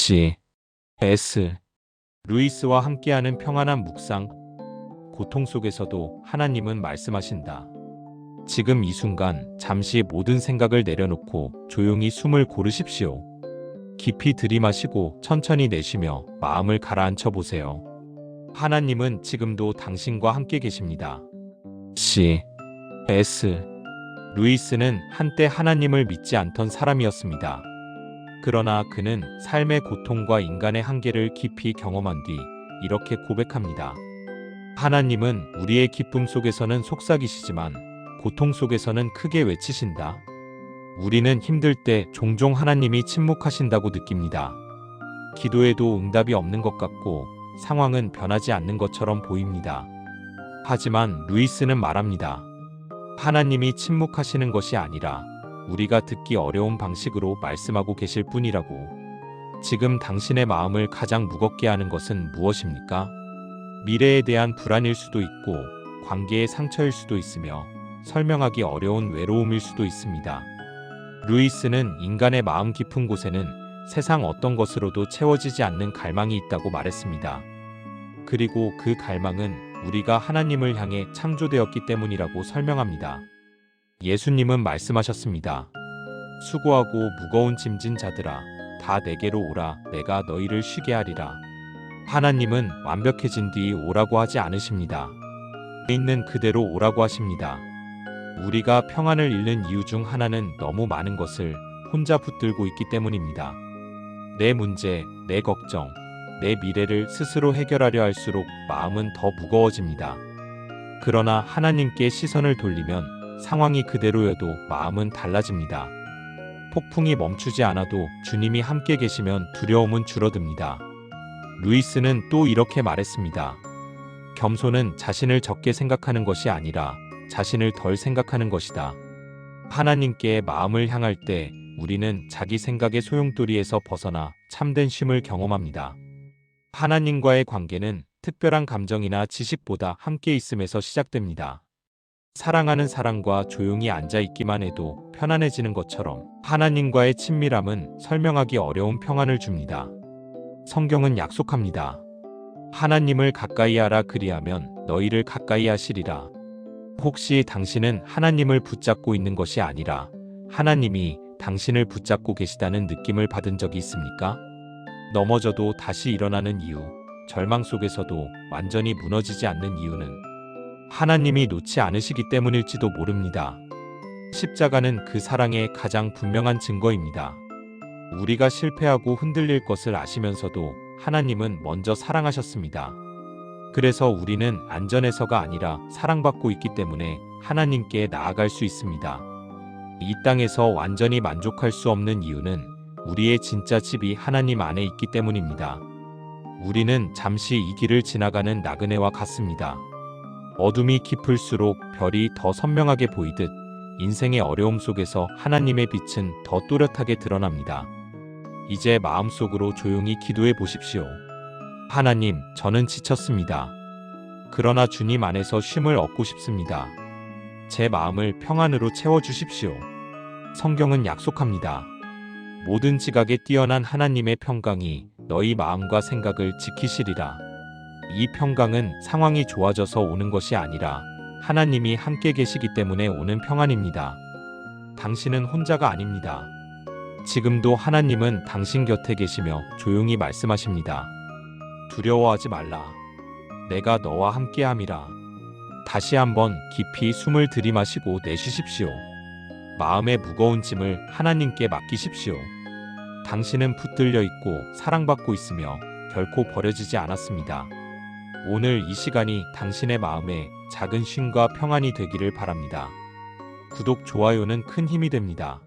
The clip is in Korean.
C.S. 루이스와 함께하는 평안한 묵상. 고통 속에서도 하나님은 말씀하신다. 지금 이 순간 잠시 모든 생각을 내려놓고 조용히 숨을 고르십시오. 깊이 들이마시고 천천히 내쉬며 마음을 가라앉혀 보세요. 하나님은 지금도 당신과 함께 계십니다. C.S. 루이스는 한때 하나님을 믿지 않던 사람이었습니다. 그러나 그는 삶의 고통과 인간의 한계를 깊이 경험한 뒤 이렇게 고백합니다. 하나님은 우리의 기쁨 속에서는 속삭이시지만 고통 속에서는 크게 외치신다. 우리는 힘들 때 종종 하나님이 침묵하신다고 느낍니다. 기도에도 응답이 없는 것 같고 상황은 변하지 않는 것처럼 보입니다. 하지만 루이스는 말합니다. 하나님이 침묵하시는 것이 아니라 우리가 듣기 어려운 방식으로 말씀하고 계실 뿐이라고. 지금 당신의 마음을 가장 무겁게 하는 것은 무엇입니까? 미래에 대한 불안일 수도 있고 관계의 상처일 수도 있으며 설명하기 어려운 외로움일 수도 있습니다. 루이스는 인간의 마음 깊은 곳에는 세상 어떤 것으로도 채워지지 않는 갈망이 있다고 말했습니다. 그리고 그 갈망은 우리가 하나님을 향해 창조되었기 때문이라고 설명합니다. 예수님은 말씀하셨습니다. 수고하고 무거운 짐진 자들아, 다 내게로 오라, 내가 너희를 쉬게 하리라. 하나님은 완벽해진 뒤 오라고 하지 않으십니다. 있는 그대로 오라고 하십니다. 우리가 평안을 잃는 이유 중 하나는 너무 많은 것을 혼자 붙들고 있기 때문입니다. 내 문제, 내 걱정, 내 미래를 스스로 해결하려 할수록 마음은 더 무거워집니다. 그러나 하나님께 시선을 돌리면 상황이 그대로여도 마음은 달라집니다. 폭풍이 멈추지 않아도 주님이 함께 계시면 두려움은 줄어듭니다. 루이스는 또 이렇게 말했습니다. 겸손은 자신을 적게 생각하는 것이 아니라 자신을 덜 생각하는 것이다. 하나님께 마음을 향할 때 우리는 자기 생각의 소용돌이에서 벗어나 참된 쉼을 경험합니다. 하나님과의 관계는 특별한 감정이나 지식보다 함께 있음에서 시작됩니다. 사랑하는 사람과 조용히 앉아있기만 해도 편안해지는 것처럼 하나님과의 친밀함은 설명하기 어려운 평안을 줍니다. 성경은 약속합니다. 하나님을 가까이 하라, 그리하면 너희를 가까이 하시리라. 혹시 당신은 하나님을 붙잡고 있는 것이 아니라 하나님이 당신을 붙잡고 계시다는 느낌을 받은 적이 있습니까? 넘어져도 다시 일어나는 이유, 절망 속에서도 완전히 무너지지 않는 이유는 하나님이 놓지 않으시기 때문일지도 모릅니다. 십자가는 그 사랑의 가장 분명한 증거입니다. 우리가 실패하고 흔들릴 것을 아시면서도 하나님은 먼저 사랑하셨습니다. 그래서 우리는 안전해서가 아니라 사랑받고 있기 때문에 하나님께 나아갈 수 있습니다. 이 땅에서 완전히 만족할 수 없는 이유는 우리의 진짜 집이 하나님 안에 있기 때문입니다. 우리는 잠시 이 길을 지나가는 나그네와 같습니다. 어둠이 깊을수록 별이 더 선명하게 보이듯 인생의 어려움 속에서 하나님의 빛은 더 또렷하게 드러납니다. 이제 마음속으로 조용히 기도해 보십시오. 하나님, 저는 지쳤습니다. 그러나 주님 안에서 쉼을 얻고 싶습니다. 제 마음을 평안으로 채워주십시오. 성경은 약속합니다. 모든 지각에 뛰어난 하나님의 평강이 너희 마음과 생각을 지키시리라. 이 평강은 상황이 좋아져서 오는 것이 아니라 하나님이 함께 계시기 때문에 오는 평안입니다. 당신은 혼자가 아닙니다. 지금도 하나님은 당신 곁에 계시며 조용히 말씀하십니다. 두려워하지 말라. 내가 너와 함께함이라. 다시 한번 깊이 숨을 들이마시고 내쉬십시오. 마음의 무거운 짐을 하나님께 맡기십시오. 당신은 붙들려 있고 사랑받고 있으며 결코 버려지지 않았습니다. 오늘 이 시간이 당신의 마음에 작은 쉼과 평안이 되기를 바랍니다. 구독, 좋아요는 큰 힘이 됩니다.